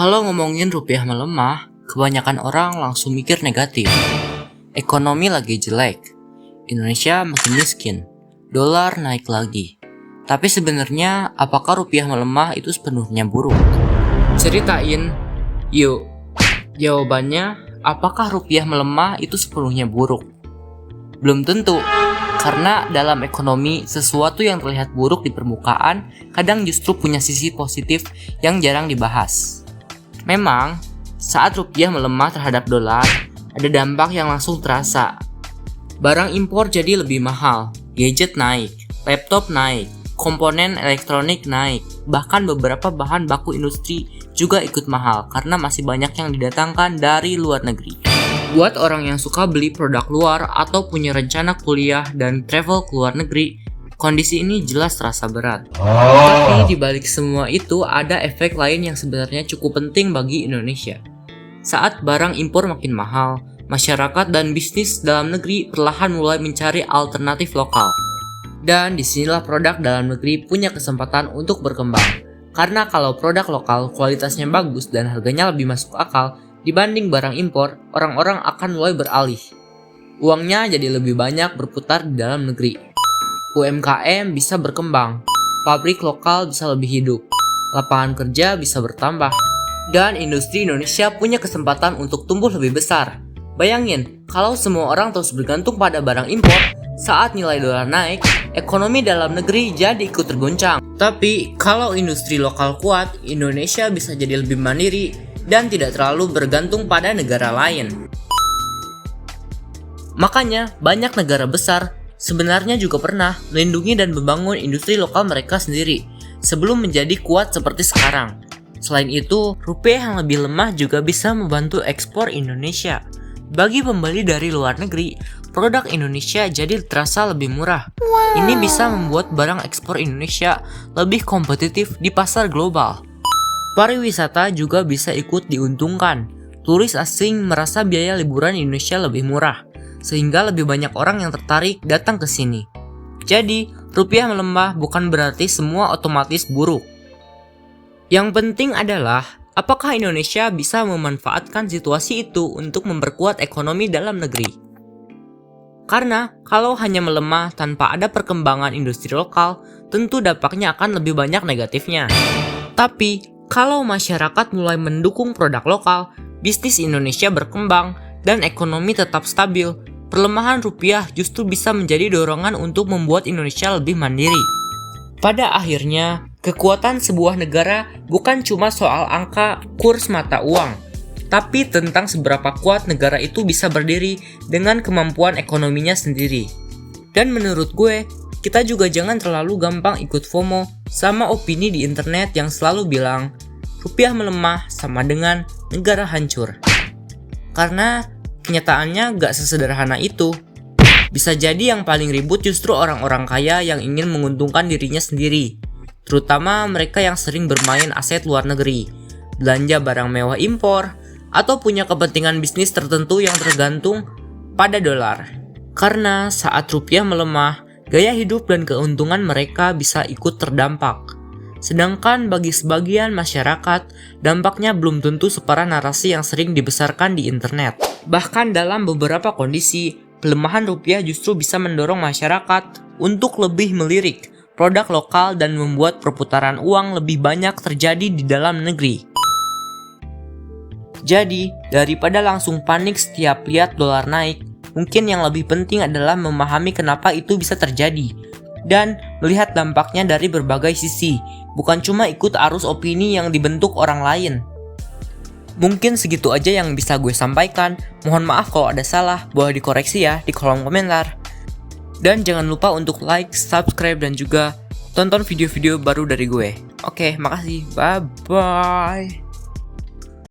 Kalau ngomongin rupiah melemah, kebanyakan orang langsung mikir negatif. Ekonomi lagi jelek, Indonesia makin miskin, dolar naik lagi. Tapi sebenarnya apakah rupiah melemah itu sepenuhnya buruk? Ceritain, yuk. Jawabannya, apakah rupiah melemah itu sepenuhnya buruk? Belum tentu, karena dalam ekonomi sesuatu yang terlihat buruk di permukaan kadang justru punya sisi positif yang jarang dibahas. Memang, saat rupiah melemah terhadap dolar, ada dampak yang langsung terasa. Barang impor jadi lebih mahal, gadget naik, laptop naik, komponen elektronik naik, bahkan beberapa bahan baku industri juga ikut mahal karena masih banyak yang didatangkan dari luar negeri. Buat orang yang suka beli produk luar atau punya rencana kuliah dan travel ke luar negeri, kondisi ini jelas terasa berat. Tapi dibalik semua itu ada efek lain yang sebenarnya cukup penting bagi Indonesia. Saat barang impor makin mahal, masyarakat dan bisnis dalam negeri perlahan mulai mencari alternatif lokal. Dan disinilah produk dalam negeri punya kesempatan untuk berkembang. Karena kalau produk lokal kualitasnya bagus dan harganya lebih masuk akal dibanding barang impor, orang-orang akan mulai beralih. Uangnya jadi lebih banyak berputar di dalam negeri. UMKM bisa berkembang, pabrik lokal bisa lebih hidup, lapangan kerja bisa bertambah, dan industri Indonesia punya kesempatan untuk tumbuh lebih besar. Bayangin, kalau semua orang terus bergantung pada barang impor, saat nilai dolar naik, ekonomi dalam negeri jadi ikut tergoncang. Tapi, kalau industri lokal kuat, Indonesia bisa jadi lebih mandiri dan tidak terlalu bergantung pada negara lain. Makanya, banyak negara besar sebenarnya juga pernah melindungi dan membangun industri lokal mereka sendiri sebelum menjadi kuat seperti sekarang. Selain itu, rupiah yang lebih lemah juga bisa membantu ekspor Indonesia. Bagi pembeli dari luar negeri, produk Indonesia jadi terasa lebih murah. Ini bisa membuat barang ekspor Indonesia lebih kompetitif di pasar global. Pariwisata juga bisa ikut diuntungkan. Turis asing merasa biaya liburan Indonesia lebih murah, sehingga lebih banyak orang yang tertarik datang ke sini. Jadi, rupiah melemah bukan berarti semua otomatis buruk. Yang penting adalah, apakah Indonesia bisa memanfaatkan situasi itu untuk memperkuat ekonomi dalam negeri? Karena, kalau hanya melemah tanpa ada perkembangan industri lokal, tentu dampaknya akan lebih banyak negatifnya. Tapi, kalau masyarakat mulai mendukung produk lokal, bisnis Indonesia berkembang, dan ekonomi tetap stabil, perlemahan rupiah justru bisa menjadi dorongan untuk membuat Indonesia lebih mandiri. Pada akhirnya, kekuatan sebuah negara bukan cuma soal angka kurs mata uang, tapi tentang seberapa kuat negara itu bisa berdiri dengan kemampuan ekonominya sendiri. Dan menurut gue, kita juga jangan terlalu gampang ikut FOMO sama opini di internet yang selalu bilang, rupiah melemah sama dengan negara hancur. Karena kenyataannya gak sesederhana itu. Bisa jadi yang paling ribut justru orang-orang kaya yang ingin menguntungkan dirinya sendiri. Terutama mereka yang sering bermain aset luar negeri, belanja barang mewah impor, atau punya kepentingan bisnis tertentu yang tergantung pada dolar. Karena saat rupiah melemah, gaya hidup dan keuntungan mereka bisa ikut terdampak. Sedangkan bagi sebagian masyarakat, dampaknya belum tentu separah narasi yang sering dibesarkan di internet. Bahkan dalam beberapa kondisi, pelemahan rupiah justru bisa mendorong masyarakat untuk lebih melirik produk lokal dan membuat perputaran uang lebih banyak terjadi di dalam negeri. Jadi, daripada langsung panik setiap lihat dolar naik, mungkin yang lebih penting adalah memahami kenapa itu bisa terjadi dan melihat dampaknya dari berbagai sisi, bukan cuma ikut arus opini yang dibentuk orang lain. Mungkin segitu aja yang bisa gue sampaikan. Mohon maaf kalau ada salah, boleh dikoreksi ya di kolom komentar. Dan jangan lupa untuk like, subscribe, dan juga tonton video-video baru dari gue. Oke, makasih. Bye-bye.